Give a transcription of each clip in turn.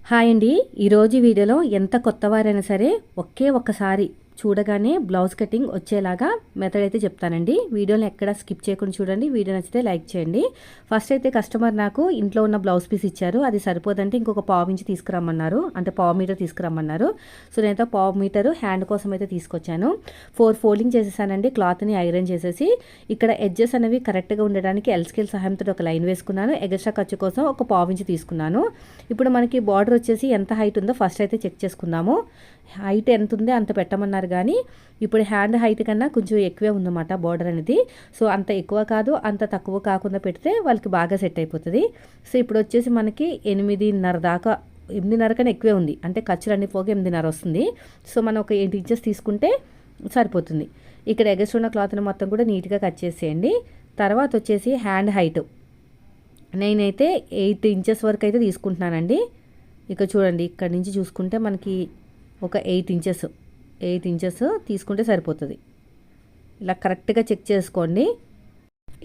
Hi అండి. ఈరోజు వీడియోలో ఎంత కొత్తవారైనా సరే ఒక్కసారి చూడగానే బ్లౌజ్ కటింగ్ వచ్చేలాగా మెథడ్ అయితే చెప్తానండి. వీడియోని ఎక్కడ స్కిప్ చేయకుండా చూడండి. వీడియో నచ్చితే లైక్ చేయండి. ఫస్ట్ అయితే కస్టమర్ నాకు ఇంట్లో ఉన్న బ్లౌజ్ పీస్ ఇచ్చారు. అది సరిపోదంటే ఇంకొక పావు ఇంచు తీసుకురమ్మన్నారు, అంటే పావు మీటర్ తీసుకురమ్మన్నారు. సో నేనైతే పావు మీటరు హ్యాండ్ కోసం అయితే తీసుకొచ్చాను. 4 ఫోల్డింగ్ చేసేసానండి. క్లాత్ని ఐరన్ చేసేసి ఇక్కడ ఎడ్జెస్ అనేవి కరెక్ట్గా ఉండడానికి ఎల్ స్కేల్ సహాయంతో ఒక లైన్ వేసుకున్నాను. ఎగస్ట్రా ఖర్చు కోసం ఒక పావు ఇంచు తీసుకున్నాను. ఇప్పుడు మనకి బార్డర్ వచ్చేసి ఎంత హైట్ ఉందో ఫస్ట్ అయితే చెక్ చేసుకుందాము. హైట్ ఎంత ఉందో అంత పెట్టమన్నారు, కానీ ఇప్పుడు హ్యాండ్ హైట్ కన్నా కొంచెం ఎక్కువే ఉందన్నమాట బార్డర్ అనేది. సో అంత ఎక్కువ కాదు, అంత తక్కువ కాకుండా పెడితే వాళ్ళకి బాగా సెట్ అయిపోతుంది. సో ఇప్పుడు వచ్చేసి మనకి 8:30 దాకా, 8:30 కన్నా ఎక్కువే ఉంది, అంటే ఖర్చులు అన్ని పోగా 8:30 వస్తుంది. సో మనం ఒక 8 ఇంచెస్ తీసుకుంటే సరిపోతుంది. ఇక్కడ ఎగస్ట్ ఉన్న క్లాత్ని మొత్తం కూడా నీట్గా కట్ చేసేయండి. తర్వాత వచ్చేసి హ్యాండ్ హైట్ నేనైతే 8 ఇంచెస్ వరకు అయితే తీసుకుంటున్నానండి. ఇక చూడండి, ఇక్కడ నుంచి చూసుకుంటే మనకి ఒక 8 ఇంచెస్ తీసుకుంటే సరిపోతుంది. ఇలా కరెక్ట్గా చెక్ చేసుకోండి.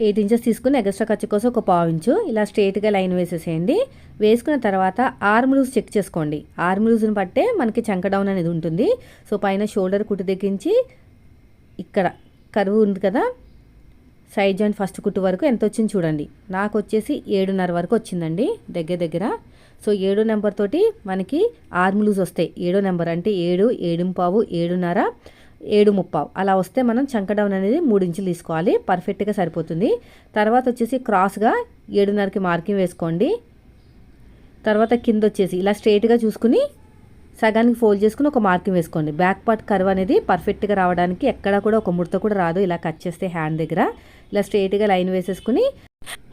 8 ఇంచెస్ తీసుకుని ఎగస్ట్రా ఖర్చు కోసం ఒక పావు ఇంచు ఇలా స్ట్రైట్గా లైన్ వేసేసేయండి. వేసుకున్న తర్వాత ఆర్మ్ లూజ్ చెక్ చేసుకోండి. ఆర్మ్ లూజ్ని బట్టే మనకి చంక డౌన్ అనేది ఉంటుంది. సో పైన షోల్డర్ కుట్టు దగ్గరించి ఇక్కడ కరువు ఉంది కదా, సైడ్ జాయింట్ ఫస్ట్ కుట్టు వరకు ఎంత వచ్చింది చూడండి. నాకు వచ్చేసి 7:30 వరకు వచ్చిందండి దగ్గర. సో 7 నెంబర్ తోటి మనకి ఆర్మ్ లూజ్ వస్తాయి. 7 నెంబర్ అంటే 7, 7:15, 7:30, 7:30 అలా వస్తే మనం చంక డౌన్ అనేది 3 ఇంచులు తీసుకోవాలి. పర్ఫెక్ట్గా సరిపోతుంది. తర్వాత వచ్చేసి క్రాస్గా 7:30కి మార్కింగ్ వేసుకోండి. తర్వాత కింద వచ్చేసి ఇలా స్ట్రైట్గా చూసుకుని సగానికి ఫోల్డ్ చేసుకుని ఒక మార్కింగ్ వేసుకోండి. బ్యాక్ పార్ట్ కర్వ్ అనేది పర్ఫెక్ట్గా రావడానికి ఎక్కడ కూడా ఒక ముడత కూడా రాదు. ఇలా కట్ చేస్తే హ్యాండ్ దగ్గర ఇలా స్ట్రైట్గా లైన్ వేసేసుకుని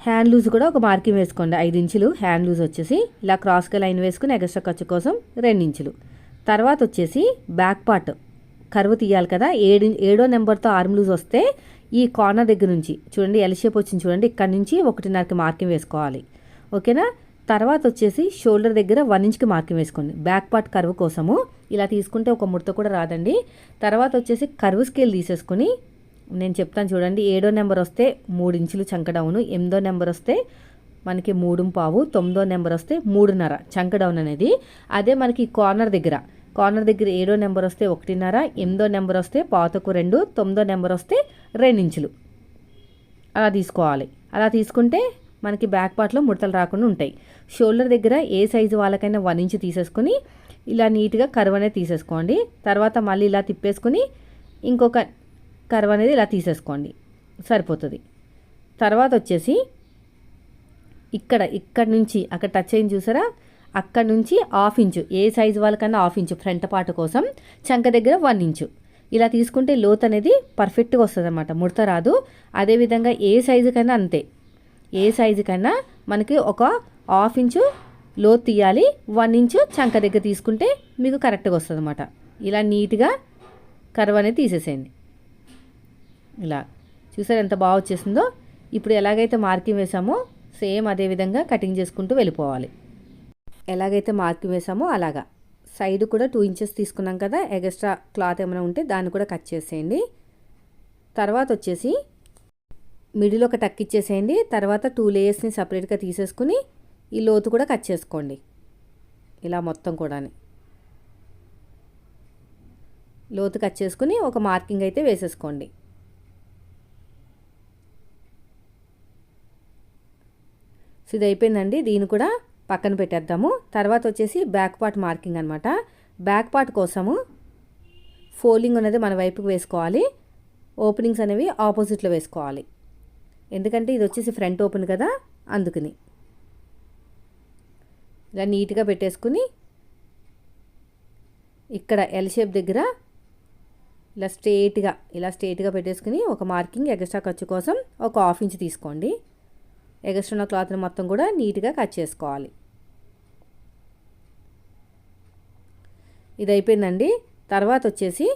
హ్యాండ్ లూజ్ కూడా ఒక మార్కింగ్ వేసుకోండి. 5 ఇంచులు హ్యాండ్ లూజ్ వచ్చేసి ఇలా క్రాస్గా లైన్ వేసుకుని ఎగస్ట్రా ఖర్చు కోసం 2 ఇంచులు. తర్వాత వచ్చేసి బ్యాక్ పార్ట్ కర్వ్ తీయాలి కదా, 7వ నెంబర్తో ఆర్మ్ లూజ్ వస్తే ఈ కార్నర్ దగ్గర నుంచి చూడండి, ఎల్ షేప్ వచ్చింది చూడండి, ఇక్కడ నుంచి 1:30కి మార్కింగ్ వేసుకోవాలి. ఓకేనా. తర్వాత వచ్చేసి షోల్డర్ దగ్గర 1 ఇంచ్కి మార్కింగ్ వేసుకోండి. బ్యాక్ పార్ట్ కర్వ్ కోసము ఇలా తీసుకుంటే ఒక ముడత కూడా రాదండి. తర్వాత వచ్చేసి కర్వ్ స్కేల్ తీసేసుకుని నేను చెప్తాను చూడండి, 7వ నెంబర్ వస్తే 3 ఇంచులు చంక డౌను, 8వ నెంబర్ వస్తే మనకి 3:15, 9వ నెంబర్ వస్తే 3:30 చంక డౌన్ అనేది. అదే మనకి కార్నర్ దగ్గర 7వ నెంబర్ వస్తే 1:30, 8వ నెంబర్ వస్తే 1.25, 9వ నెంబర్ వస్తే 2 ఇంచులు అలా తీసుకోవాలి. అలా తీసుకుంటే మనకి బ్యాక్ పార్ట్లో ముడతలు రాకుండా ఉంటాయి. షోల్డర్ దగ్గర ఏ సైజు వాళ్ళకైనా 1 ఇంచ్ తీసేసుకుని ఇలా నీట్గా కర్వ్ అనేది తీసేసుకోండి. తర్వాత మళ్ళీ ఇలా తిప్పేసుకుని ఇంకొక కర్వ్ అనేది ఇలా తీసేసుకోండి, సరిపోతుంది. తర్వాత వచ్చేసి ఇక్కడ నుంచి అక్కడ టచ్ అయింది చూసారా, అక్కడ నుంచి 1/2 ఇంచు, ఏ సైజు వాళ్ళకన్నా 1/2 ఇంచు ఫ్రంట్ పార్ట్ కోసం చంక దగ్గర 1 ఇంచు ఇలా తీసుకుంటే లోత్ అనేది పర్ఫెక్ట్గా వస్తుంది అన్నమాట, ముడత రాదు. అదేవిధంగా ఏ సైజు కన్నా అంతే, ఏ సైజు కన్నా మనకి ఒక 1/2 ఇంచు లోతు తీయాలి. 1 ఇంచు చంక దగ్గర తీసుకుంటే మీకు కరెక్ట్గా వస్తుంది అన్నమాట. ఇలా నీట్గా కర్వ్ అనేది తీసేసేయండి. ఇలా చూసారు ఎంత బాగా వచ్చేసిందో. ఇప్పుడు ఎలాగైతే మార్కింగ్ వేసామో సేమ్ అదే విధంగా కటింగ్ చేసుకుంటూ వెళ్ళిపోవాలి. ఎలాగైతే మార్కింగ్ వేసామో అలాగా సైడ్ కూడా 2 ఇంచెస్ తీసుకున్నాం కదా, ఎగస్ట్రా క్లాత్ ఏమైనా ఉంటే దాన్ని కూడా కట్ చేసేయండి. తర్వాత వచ్చేసి మిడిల్ ఒక టక్ ఇచ్చేసేయండి. తర్వాత 2 లేయర్స్ని సపరేట్గా తీసేసుకుని ఈ లోతు కూడా కట్ చేసుకోండి. ఇలా మొత్తం కూడా లోతు కట్ చేసుకుని ఒక మార్కింగ్ అయితే వేసేసుకోండి. సో ఇది అయిపోయిందండి, దీన్ని కూడా పక్కన పెట్టేద్దాము. తర్వాత వచ్చేసి బ్యాక్ పార్ట్ మార్కింగ్ అనమాట. బ్యాక్ పార్ట్ కోసము ఫోల్డింగ్ అనేది మన వైపుకి వేసుకోవాలి. ఓపెనింగ్స్ అనేవి ఆపోజిట్లో వేసుకోవాలి, ఎందుకంటే ఇది వచ్చేసి ఫ్రంట్ ఓపెన్ కదా, అందుకని ఇలా నీట్గా పెట్టేసుకుని ఇక్కడ ఎల్ షేప్ దగ్గర ఇలా స్ట్రైట్గా పెట్టేసుకుని ఒక మార్కింగ్ ఎగస్ట్రా ఖర్చు కోసం ఒక 1/2 ఇంచ్ తీసుకోండి. ఎగస్ట్రా ఉన్న క్లాత్ని మొత్తం కూడా నీట్గా కట్ చేసుకోవాలి. ఇది అయిపోయిందండి. తర్వాత వచ్చేసి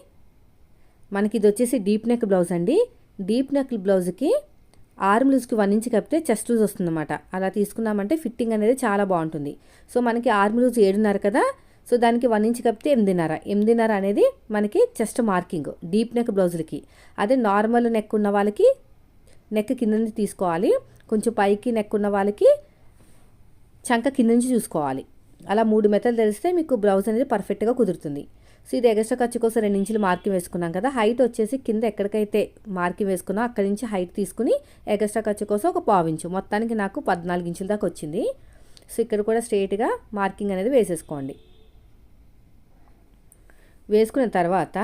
మనకి ఇది వచ్చేసి డీప్ నెక్ బ్లౌజ్ అండి. డీప్ నెక్ బ్లౌజ్కి ఆర్మ్ లూజ్కి 1 ఇంచ్ కప్పితే చెస్ట్ లూజ్ వస్తుందన్నమాట. అలా తీసుకున్నామంటే ఫిట్టింగ్ అనేది చాలా బాగుంటుంది. సో మనకి ఆర్మ్ లూజ్ 7:30 కదా, సో దానికి 1 ఇంచ్ కప్పితే 8:30 అనేది మనకి చెస్ట్ మార్కింగ్ డీప్ నెక్ బ్లౌజులకి. అదే నార్మల్ నెక్ ఉన్న వాళ్ళకి నెక్ కింద నుంచి తీసుకోవాలి. కొంచెం పైకి నెక్ ఉన్న వాళ్ళకి చంక కింద నుంచి చూసుకోవాలి. అలా 3 మెథడ్లు తెలిస్తే మీకు బ్లౌజ్ అనేది పర్ఫెక్ట్గా కుదురుతుంది. సో ఇది ఎగస్ట్రా ఖర్చు కోసం 2 ఇంచులు మార్కింగ్ వేసుకున్నాం కదా. హైట్ వచ్చేసి కింద ఎక్కడికైతే మార్కింగ్ వేసుకున్నా అక్కడి నుంచి హైట్ తీసుకుని ఎగస్ట్రా ఖర్చు కోసం ఒక పావు ఇంచు, మొత్తానికి నాకు 14 ఇంచుల దాకా వచ్చింది. సో ఇక్కడ కూడా స్ట్రైట్గా మార్కింగ్ అనేది వేసేసుకోండి. వేసుకున్న తర్వాత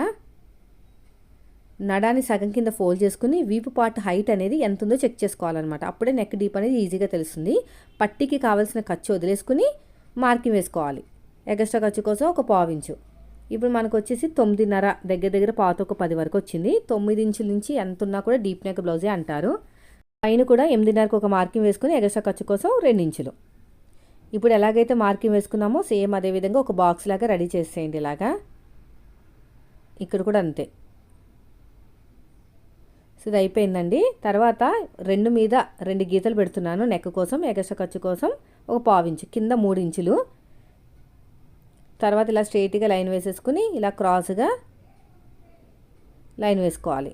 నడాన్ని సగం కింద ఫోల్డ్ చేసుకుని వీపు పార్ట్ హైట్ అనేది ఎంత ఉందో చెక్ చేసుకోవాలన్నమాట. అప్పుడే నెక్ డీప్ అనేది ఈజీగా తెలుస్తుంది. పట్టీకి కావాల్సిన ఖర్చు వదిలేసుకుని మార్కింగ్ వేసుకోవాలి. ఎగస్ట్రా ఖర్చు కోసం ఒక పావు ఇంచు. ఇప్పుడు మనకు వచ్చేసి 9.5 దగ్గర దగ్గర పాత ఒక 10 వరకు వచ్చింది. 9 ఇంచుల నుంచి ఎంత ఉన్నా కూడా డీప్ నెక్ బ్లౌజే అంటారు. పైన కూడా 8.5కి ఒక మార్కింగ్ వేసుకుని ఎగస్ట్రా ఖర్చు కోసం 2 ఇంచులు. ఇప్పుడు ఎలాగైతే మార్కింగ్ వేసుకున్నామో సేమ్ అదే విధంగా ఒక బాక్స్ లాగా రెడీ చేసేయండి. ఇలాగా ఇక్కడ కూడా అంతే. సో ఇది అయిపోయిందండి. తర్వాత 2 మీద 2 గీతలు పెడుతున్నాను నెక్ కోసం, ఎగస్ట్రా ఖర్చు కోసం ఒక పావు ఇంచు, కింద 3 ఇంచులు. తర్వాత ఇలా స్ట్రైట్గా లైన్ వేసేసుకుని ఇలా క్రాస్గా లైన్ వేసుకోవాలి.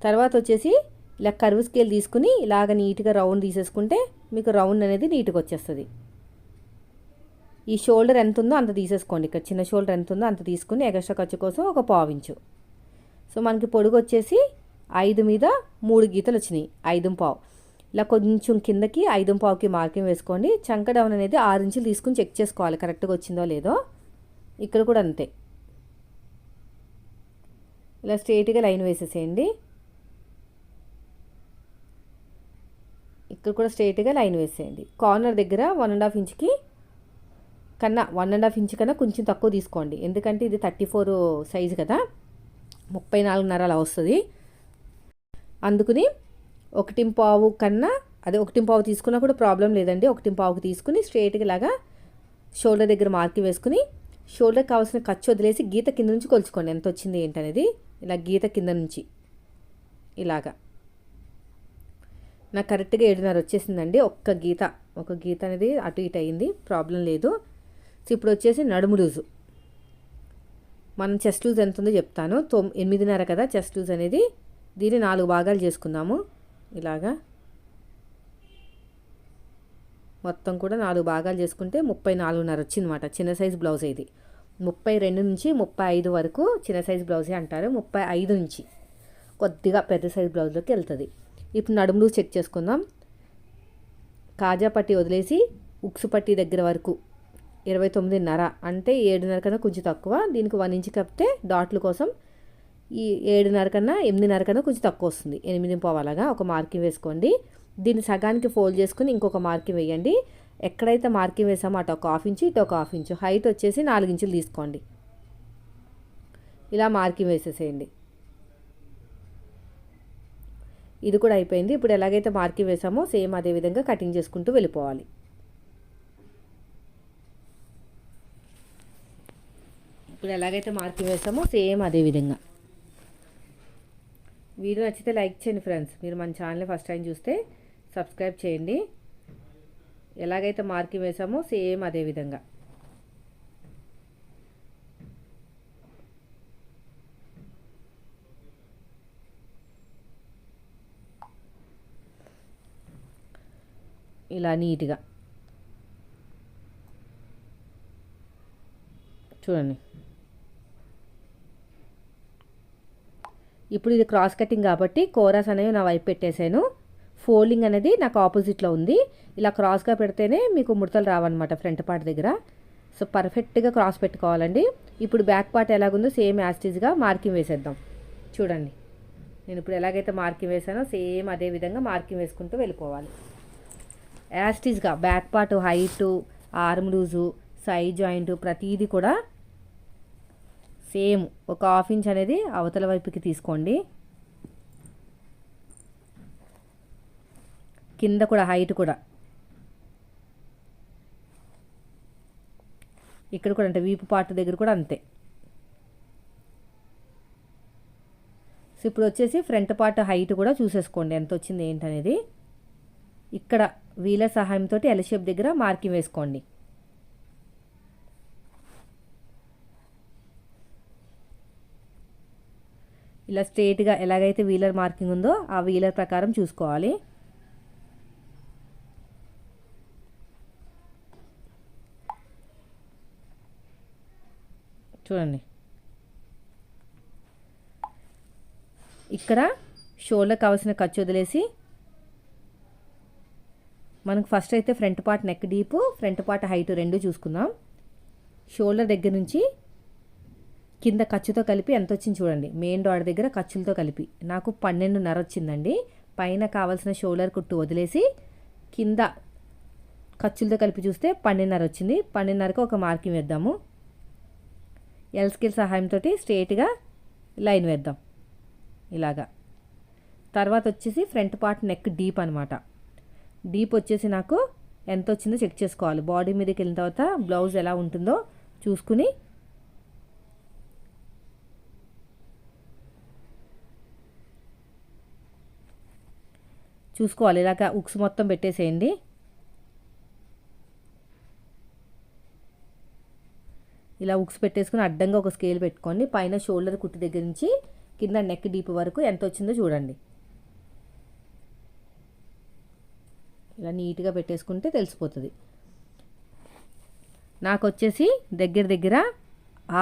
తర్వాత వచ్చేసి ఇలా కర్వ్ స్కేల్ తీసుకుని ఇలాగ నీట్గా రౌండ్ తీసేసుకుంటే మీకు రౌండ్ అనేది నీట్గా వచ్చేస్తుంది. ఈ షోల్డర్ ఎంత ఉందో అంత తీసేసుకోండి. ఇక్కడ చిన్న షోల్డర్ ఎంత ఉందో అంత తీసుకుని ఎగస్ట్రా ఖర్చు కోసం ఒక పావు ఇంచు. సో మనకి పొడుగు వచ్చేసి 5 మీద 3 గీతలు వచ్చినాయి, 5.5. ఇలా కొంచెం కిందకి 5.5కి మార్కింగ్ వేసుకోండి. చంక డౌన్ అనేది 6 ఇంచులు తీసుకుని చెక్ చేసుకోవాలి కరెక్ట్గా వచ్చిందో లేదో. ఇక్కడ కూడా అంతే. ఇలా స్ట్రైట్గా లైన్ వేసేసేయండి. ఇక్కడ కూడా స్ట్రైట్గా లైన్ వేసేయండి. కార్నర్ దగ్గర 1.5 ఇంచుకి కన్నా 1.5 ఇంచు కన్నా కొంచెం తక్కువ తీసుకోండి. ఎందుకంటే ఇది 34 సైజు కదా, 34.5 అలా వస్తుంది. అందుకని 1.5 కన్నా అదే 1.5 తీసుకున్నా కూడా ప్రాబ్లం లేదండి. 1.5కి తీసుకుని స్ట్రైట్గా ఇలాగా షోల్డర్ దగ్గర మార్కింగ్ వేసుకుని షోల్డర్కి కావాల్సిన ఖర్చు వదిలేసి గీత కింద నుంచి కొలుచుకోండి ఎంత వచ్చింది ఏంటనేది. ఇలా గీత కింద నుంచి ఇలాగా నాకు కరెక్ట్గా 7.5 వచ్చేసిందండి. ఒక గీత అనేది అటు ఇటు అయింది, ప్రాబ్లం లేదు. సో ఇప్పుడు వచ్చేసి నడుము లూజు. మనం చెస్ట్ లూజ్ ఎంత ఉందో చెప్తాను. 8.5 కదా చెస్ట్ లూజ్ అనేది. దీన్ని 4 భాగాలు చేసుకుందాము. ఇలాగా మొత్తం కూడా 4 భాగాలు చేసుకుంటే 34.5 వచ్చిందన్నమాట. చిన్న సైజ్ బ్లౌజ్ ఇది. 32 నుంచి 35 వరకు చిన్న సైజ్ బ్లౌజే అంటారు. 35 నుంచి కొద్దిగా పెద్ద సైజ్ బ్లౌజ్లోకి వెళ్తుంది. ఇప్పుడు నడుము లూజ్ చెక్ చేసుకుందాం. కాజా పట్టి వదిలేసి ఉక్సు పట్టి దగ్గర వరకు 29.5 అంటే 7.5 కన్నా కొంచెం తక్కువ. దీనికి 1 ఇంచు కప్పితే డాట్ల కోసం ఈ 7.5 కన్నా 8.5 కన్నా కొంచెం తక్కువ వస్తుంది. 8.5 అలాగా ఒక మార్కింగ్ వేసుకోండి. దీన్ని సగానికి ఫోల్డ్ చేసుకుని ఇంకొక మార్కింగ్ వేయండి. ఎక్కడైతే మార్కింగ్ వేసామో అటు ఒక 1/2 ఇంచు ఇటు ఒక 1/2 ఇంచు. హైట్ వచ్చేసి 4 ఇంచులు తీసుకోండి. ఇలా మార్కింగ్ వేసేసేయండి. ఇది కూడా అయిపోయింది. ఇప్పుడు ఎలాగైతే మార్కింగ్ వేసామో సేమ్ అదే విధంగా కటింగ్ చేసుకుంటూ వెళ్ళిపోవాలి. ఇప్పుడు ఎలాగైతే మార్కింగ్ వేసామో సేమ్ అదే విధంగా. వీడియో నచ్చితే లైక్ చేయండి ఫ్రెండ్స్. మీరు మన ఛానల్ ఫస్ట్ టైం చూస్తే సబ్స్క్రైబ్ చేయండి. ఎలాగైతే మార్కింగ్ వేసామో సేమ్ అదే విధంగా. ఇలా నీట్గా చూడండి. ఇప్పుడు ఇది క్రాస్ కటింగ్ కాబట్టి కోరాస్ అనేవి నా వైపు పెట్టేశాను. ఫోల్డింగ్ అనేది నాకు ఆపోజిట్లో ఉంది. ఇలా క్రాస్గా పెడితేనే మీకు ముడతలు రావన్నమాట ఫ్రంట్ పార్ట్ దగ్గర. సో పర్ఫెక్ట్గా క్రాస్ పెట్టుకోవాలండి. ఇప్పుడు బ్యాక్ పార్ట్ ఎలాగుందో సేమ్ యాస్టీజ్గా మార్కింగ్ వేసేద్దాం. చూడండి, నేను ఇప్పుడు ఎలాగైతే మార్కింగ్ వేసానో సేమ్ అదే విధంగా మార్కింగ్ వేసుకుంటూ వెళ్ళిపోవాలి. యాస్టీజ్గా back part height, arm loose, side joint ప్రతిదీ కూడా సేమ్ ఒక 1/2 ఇంచ్ అనేది అవతల వైపుకి తీసుకోండి. కింద కూడా హైట్ కూడా ఇక్కడ కూడా అంటే వీపు పార్ట్ దగ్గర కూడా అంతే. సో ఇప్పుడు వచ్చేసి ఫ్రంట్ పార్ట్ హైట్ కూడా చూసేసుకోండి ఎంత వచ్చింది ఏంటనేది. ఇక్కడ వీలర్ సహాయంతో ఎల్ షేప్ దగ్గర మార్కింగ్ వేసుకోండి. ఇలా స్ట్రైట్గా ఎలాగైతే వీలర్ మార్కింగ్ ఉందో ఆ వీలర్ ప్రకారం చూసుకోవాలి. చూడండి. ఇక్కడ షోల్డర్ కావాల్సిన ఖర్చు వదిలేసి మనకు ఫస్ట్ అయితే front part neck deep, front part height రెండు చూసుకుందాం. షోల్డర్ దగ్గర నుంచి కింద ఖర్చుతో కలిపి ఎంత వచ్చింది చూడండి. మెయిన్ డాట్ దగ్గర ఖర్చులతో కలిపి నాకు 12.5 వచ్చిందండి. పైన కావాల్సిన షోల్డర్ కుట్టు వదిలేసి కింద ఖర్చులతో కలిపి చూస్తే 12.5 వచ్చింది. 12.5కి ఒక మార్కింగ్ వేద్దాము. ఎల్ స్కేల్ సహాయంతో స్ట్రేట్గా లైన్ వేద్దాం ఇలాగా. తర్వాత వచ్చేసి ఫ్రంట్ పార్ట్ నెక్ డీప్ అనమాట. డీప్ వచ్చేసి నాకు ఎంత వచ్చిందో చెక్ చేసుకోవాలి. బాడీ మీదకి వెళ్ళిన తర్వాత బ్లౌజ్ ఎలా ఉంటుందో చూసుకుని చూసుకోవాలి. ఇలాగ ఉక్స్ మొత్తం పెట్టేసేయండి. ఇలా ఉక్స్ పెట్టేసుకుని అడ్డంగా ఒక స్కేల్ పెట్టుకోండి. పైన షోల్డర్ కుట్టు దగ్గర నుంచి కింద నెక్ డీప్ వరకు ఎంత వచ్చిందో చూడండి. ఇలా నీట్గా పెట్టేసుకుంటే తెలిసిపోతుంది. నాకు వచ్చేసి దగ్గర దగ్గర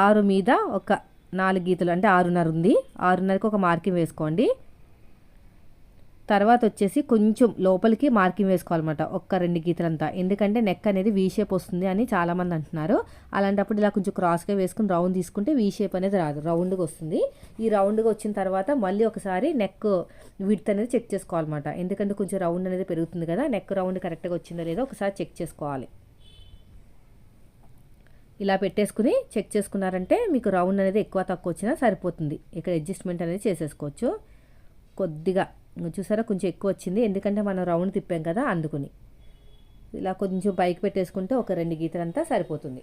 6 మీద ఒక 4 గీతలు అంటే 6.5 ఉంది. 6.5కి ఒక మార్కింగ్ వేసుకోండి. తర్వాత వచ్చేసి కొంచెం లోపలికి మార్కింగ్ వేసుకోవాలన్నమాట, ఒక్క 2 గీతలంతా. ఎందుకంటే నెక్ అనేది వీ షేప్ వస్తుంది అని చాలామంది అంటున్నారు. అలాంటప్పుడు ఇలా కొంచెం క్రాస్గా వేసుకుని రౌండ్ తీసుకుంటే వీ షేప్ అనేది రాదు, రౌండ్గా వస్తుంది. ఈ రౌండ్గా వచ్చిన తర్వాత మళ్ళీ ఒకసారి నెక్ విడ్త్ అనేది చెక్ చేసుకోవాలన్నమాట. ఎందుకంటే కొంచెం రౌండ్ అనేది పెరుగుతుంది కదా, నెక్ రౌండ్ కరెక్ట్గా వచ్చిందో లేదో ఒకసారి చెక్ చేసుకోవాలి. ఇలా పెట్టేసుకుని చెక్ చేసుకున్నారంటే మీకు రౌండ్ అనేది ఎక్కువ తక్కువ వచ్చినా సరిపోతుంది. ఇక్కడ అడ్జస్ట్మెంట్ అనేది చేసేసుకోవచ్చు. కొద్దిగా చూసారా కొంచెం ఎక్కువ వచ్చింది, ఎందుకంటే మనం రౌండ్ తిప్పాం కదా అందుకుని. ఇలా కొంచెం పైకి పెట్టేసుకుంటే ఒక 2 గీతలంతా సరిపోతుంది.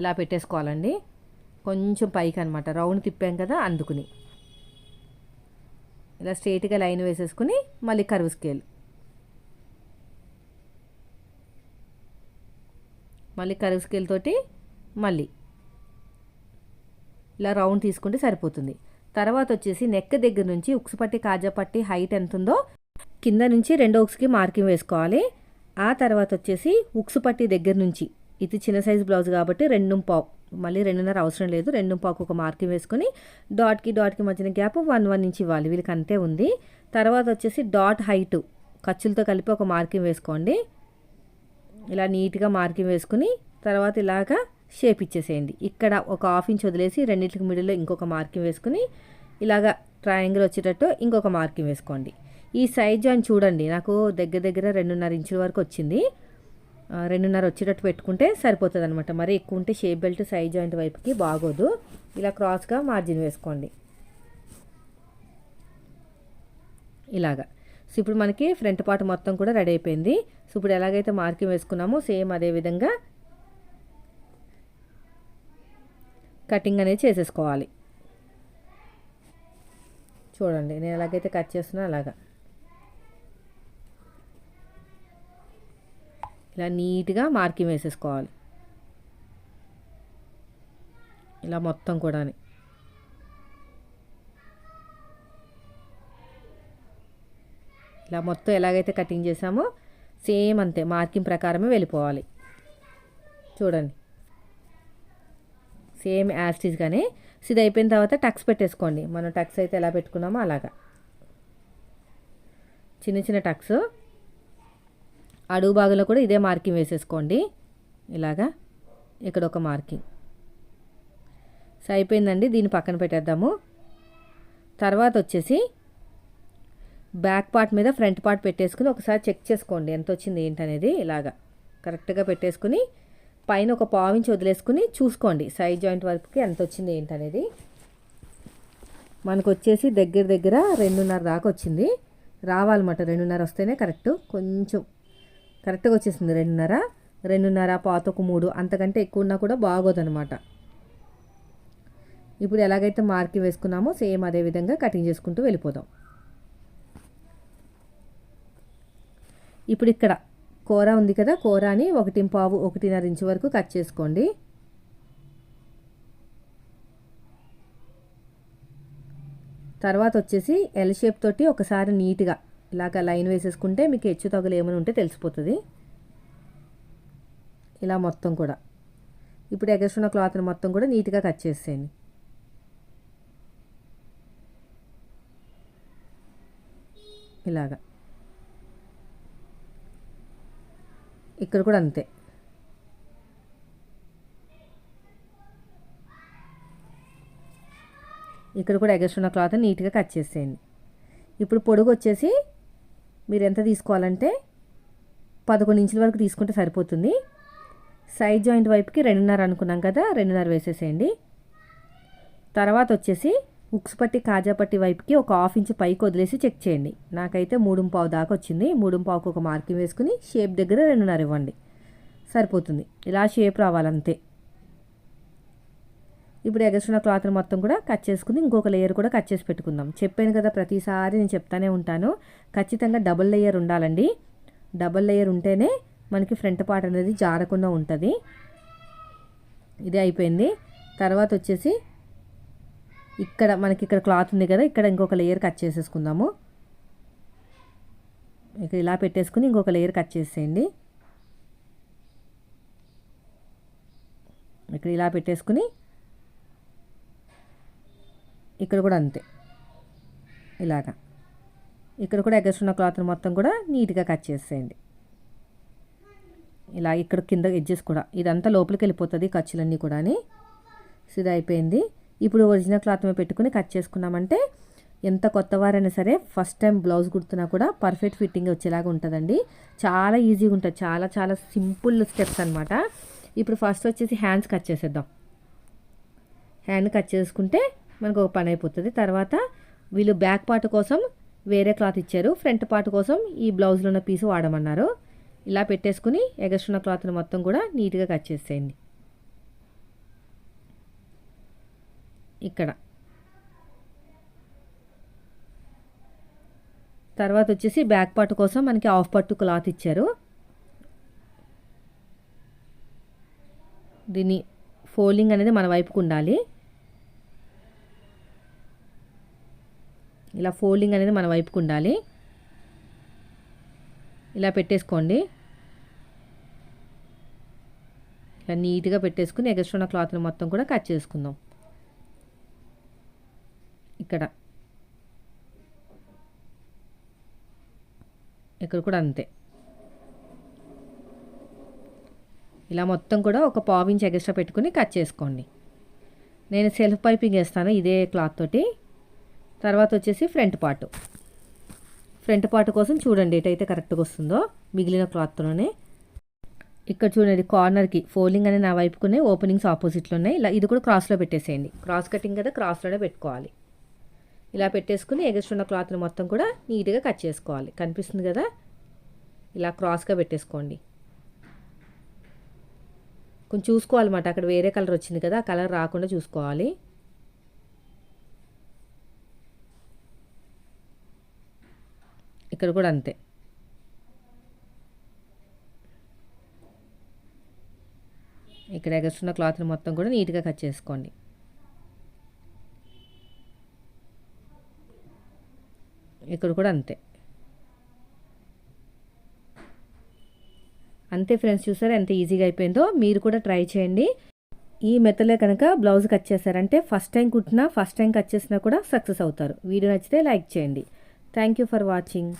ఇలా పెట్టేసుకోవాలండి, కొంచెం పైకి అనమాట, రౌండ్ తిప్పాం కదా అందుకుని. ఇలా స్ట్రైట్గా లైన్ వేసేసుకుని మళ్ళీ కర్వ్ స్కేల్, మళ్ళీ కర్వ్ స్కేల్ తోటి మళ్ళీ ఇలా రౌండ్ తీసుకుంటే సరిపోతుంది. తర్వాత వచ్చేసి నెక్ దగ్గర నుంచి ఉక్స్ పట్టి కాజా పట్టి హైట్ ఎంత ఉందో కింద నుంచి 2 ఉక్స్కి మార్కింగ్ వేసుకోవాలి. ఆ తర్వాత వచ్చేసి ఉక్స్ పట్టి దగ్గర నుంచి, ఇది చిన్న సైజు బ్లౌజ్ కాబట్టి 2.5, మళ్ళీ 2.5 అవసరం లేదు, 2.5కి ఒక మార్కింగ్ వేసుకొని డాట్కి మధ్యన గ్యాప్ 1 ఇంచ్ ఇవ్వాలి. వీళ్ళకి అంతే ఉంది. తర్వాత వచ్చేసి డాట్ హైట్ ఖర్చులతో కలిపి ఒక మార్కింగ్ వేసుకోండి. ఇలా నీట్గా మార్కింగ్ వేసుకుని తర్వాత ఇలాగా షేప్ ఇచ్చేసేయండి. ఇక్కడ ఒక 1/2 ఇంచ్ వదిలేసి రెండింటికి మిడిల్లో ఇంకొక మార్కింగ్ వేసుకుని ఇలాగా ట్రయాంగిల్ వచ్చేటట్టు ఇంకొక మార్కింగ్ వేసుకోండి. ఈ సైడ్ జాయింట్ చూడండి, నాకు దగ్గర దగ్గర 2.5 ఇంచుల వరకు వచ్చింది. 2.5 వచ్చేటట్టు పెట్టుకుంటే సరిపోతుంది అనమాట. మరి ఎక్కువ ఉంటే షేప్ బెల్ట్ సైడ్ జాయింట్ వైపుకి బాగోదు. ఇలా క్రాస్గా మార్జిన్ వేసుకోండి ఇలాగా. సో ఇప్పుడు మనకి ఫ్రంట్ పార్ట్ మొత్తం కూడా రెడీ అయిపోయింది. సో ఇప్పుడు ఎలాగైతే మార్కింగ్ వేసుకున్నామో సేమ్ అదే విధంగా కటింగ్ అనేది చేసేసుకోవాలి. చూడండి నేను ఎలాగైతే కట్ చేస్తున్నా అలాగా ఇలా నీట్గా మార్కింగ్ వేసేసుకోవాలి. ఇలా మొత్తం కూడా ఇలా మొత్తం ఎలాగైతే కటింగ్ చేసామో సేమ్ అంతే మార్కింగ్ ప్రకారమే వెళ్ళిపోవాలి. చూడండి సేమ్ యాస్టీస్గానే. ఇది అయిపోయిన తర్వాత టక్స్ పెట్టేసుకోండి. మనం టక్స్ అయితే ఎలా పెట్టుకున్నామో అలాగా చిన్న చిన్న టక్స్. అడుగు భాగంలో కూడా ఇదే మార్కింగ్ వేసేసుకోండి ఇలాగా. ఇక్కడ ఒక మార్కింగ్. సో అయిపోయిందండి, దీన్ని పక్కన పెట్టేద్దాము. తర్వాత వచ్చేసి బ్యాక్ పార్ట్ మీద ఫ్రంట్ పార్ట్ పెట్టేసుకుని ఒకసారి చెక్ చేసుకోండి ఎంత వచ్చింది ఏంటనేది. ఇలాగా కరెక్ట్గా పెట్టేసుకుని పైన ఒక 1/4 ఇంచ్ వదిలేసుకుని చూసుకోండి సైడ్ జాయింట్ వరకుకి ఎంత వచ్చింది ఏంటనేది. మనకు వచ్చేసి దగ్గర దగ్గర 2.5 దాకా వచ్చింది. రావాలన్నమాట 2.5 వస్తేనే కరెక్ట్. కొంచెం కరెక్ట్గా వచ్చేసింది 2.5 పాతొక 3, అంతకంటే ఎక్కువ ఉన్నా కూడా బాగోదన్నమాట. ఇప్పుడు ఎలాగైతే మార్కింగ్ వేసుకున్నామో సేమ్ అదే విధంగా కటింగ్ చేసుకుంటూ వెళ్ళిపోదాం. ఇప్పుడు ఇక్కడ కూర ఉంది కదా, కూరని 1.5 1.5 ఇంచు వరకు కట్ చేసుకోండి. తర్వాత వచ్చేసి ఎల్ షేప్ తోటి ఒకసారి నీట్గా ఇలాగ లైన్ వేసేసుకుంటే మీకు హెచ్చు తగులు ఏమైనా ఉంటే తెలిసిపోతుంది. ఇలా మొత్తం కూడా ఇప్పుడు ఎగస్ట్రా ఉన్న క్లాత్ని మొత్తం కూడా నీట్గా కట్ చేసేయండి. ఇలాగా ఇక్కడ కూడా అంతే. ఇక్కడ కూడా ఎగస్ట్రా ఉన్న క్లాత్ నీట్గా కట్ చేసేయండి. ఇప్పుడు పొడుగు వచ్చేసి మీరు ఎంత తీసుకోవాలంటే 11 ఇంచుల వరకు తీసుకుంటే సరిపోతుంది. సైడ్ జాయింట్ వైపుకి 2.5 అనుకున్నాం కదా, 2.5 వేసేసేయండి. తర్వాత వచ్చేసి ఉక్స్ పట్టి కాజా పట్టి వైపుకి ఒక 1/2 ఇంచు పైకి వదిలేసి చెక్ చేయండి. నాకైతే 3.5 దాకా వచ్చింది. 3.5కు ఒక మార్కింగ్ వేసుకుని షేప్ దగ్గర 2.5 ఇవ్వండి, సరిపోతుంది. ఇలా షేప్ రావాలంతే. ఇప్పుడు ఎగస్ట్రా క్లాత్ని మొత్తం కూడా కట్ చేసుకుని ఇంకొక లేయర్ కూడా కట్ చేసి పెట్టుకుందాం. చెప్పాను కదా, ప్రతిసారి నేను చెప్తానే ఉంటాను, ఖచ్చితంగా డబుల్ లేయర్ ఉండాలండి. డబుల్ లేయర్ ఉంటేనే మనకి ఫ్రంట్ పార్ట్ అనేది జారకుండా ఉంటుంది. ఇది అయిపోయింది. తర్వాత వచ్చేసి మనకి ఇక్కడ క్లాత్ ఉంది కదా, ఇక్కడ ఇంకొక లేయర్ కట్ చేసేసుకుందాము. ఇక్కడ ఇలా పెట్టేసుకుని ఇంకొక లేయర్ కట్ చేసేయండి. ఇక్కడ ఇలా పెట్టేసుకుని ఇక్కడ కూడా అంతే. ఇలాగా ఇక్కడ కూడా ఎగస్ట్రా ఉన్న క్లాత్ మొత్తం కూడా నీట్గా కట్ చేసేయండి. ఇలా ఇక్కడ కింద ఎడ్జెస్ కూడా ఇదంతా లోపలికి వెళ్ళిపోతుంది, ఖర్చులన్నీ కూడా. ఇది అయిపోయింది. ఇప్పుడు ఒరిజినల్ క్లాత్ మీద పెట్టుకుని కట్ చేసుకున్నామంటే ఎంత కొత్తవారైనా సరే ఫస్ట్ టైం బ్లౌజ్ కుడుతున్నా కూడా పర్ఫెక్ట్ ఫిట్టింగ్ వచ్చేలాగా ఉంటుందండి. చాలా ఈజీగా ఉంటుంది, చాలా చాలా సింపుల్ స్టెప్స్ అనమాట. ఇప్పుడు ఫస్ట్ వచ్చేసి హ్యాండ్స్ కట్ చేసేద్దాం. హ్యాండ్ కట్ చేసుకుంటే మనకు ఒక పని అయిపోతుంది. తర్వాత వీళ్ళు బ్యాక్ పార్ట్ కోసం వేరే క్లాత్ ఇచ్చారు, ఫ్రంట్ పార్ట్ కోసం ఈ బ్లౌజ్లో ఉన్న పీసు వాడమన్నారు. ఇలా పెట్టేసుకుని ఎగస్ట్రా ఉన్న క్లాత్ని మొత్తం కూడా నీట్గా కట్ చేసేయండి. ఇక్కడ తర్వాత వచ్చేసి బ్యాక్ పార్ట్ కోసం మనకి హాఫ్ పట్టు క్లాత్ ఇచ్చారు. దీన్ని ఫోల్డింగ్ అనేది మన వైపుకు ఉండాలి. ఇలా ఫోల్డింగ్ అనేది మన వైపుకు ఉండాలి. ఇలా పెట్టేసుకోండి. ఇలా నీట్గా పెట్టేసుకుని ఎగస్ట్రా ఉన్న క్లాత్ని మొత్తం కూడా కట్ చేసుకుందాం. ఇక్కడ కూడా అంతే. ఇలా మొత్తం కూడా ఒక 1/4 ఇంచ్ ఎగస్ట్రా పెట్టుకుని కట్ చేసుకోండి. నేను సెల్ఫ్ పైపింగ్ వేస్తాను ఇదే క్లాత్ తోటి. తర్వాత వచ్చేసి ఫ్రంట్ పార్ట్ కోసం చూడండి ఎటైతే కరెక్ట్గా వస్తుందో మిగిలిన క్లాత్తోనే. ఇక్కడ చూడండి కార్నర్కి ఫోల్డింగ్ అనేది నా వైపుకునే ఓపెనింగ్స్ ఆపోజిట్లో ఉన్నాయి. ఇలా ఇది కూడా క్రాస్లో పెట్టేసేయండి. క్రాస్ కటింగ్ కదా, క్రాస్లోనే పెట్టుకోవాలి. ఇలా పెట్టేసుకుని ఎగస్ట్రా ఉన్న క్లాత్ని మొత్తం కూడా నీట్గా కట్ చేసుకోవాలి. కనిపిస్తుంది కదా, ఇలా క్రాస్గా పెట్టేసుకోండి. కొంచెం చూసుకోవాలన్నమాట, అక్కడ వేరే కలర్ వచ్చింది కదా, ఆ కలర్ రాకుండా చూసుకోవాలి. ఇక్కడ కూడా అంతే. ఇక్కడ ఎగస్ట్రా ఉన్న క్లాత్ని మొత్తం కూడా నీట్గా కట్ చేసుకోండి. ఇక్కడ కూడా అంతే. అంతే ఫ్రెండ్స్, చూసారా ఎంత ఈజీగా అయిపోయిందో. మీరు కూడా ట్రై చేయండి. ఈ మెథడ్లో కనుక బ్లౌజ్ కట్ చేశారంటే ఫస్ట్ టైం కుట్టినా ఫస్ట్ టైం కట్ చేసినా కూడా సక్సెస్ అవుతారు. వీడియో నచ్చితే లైక్ చేయండి. Thank you for watching.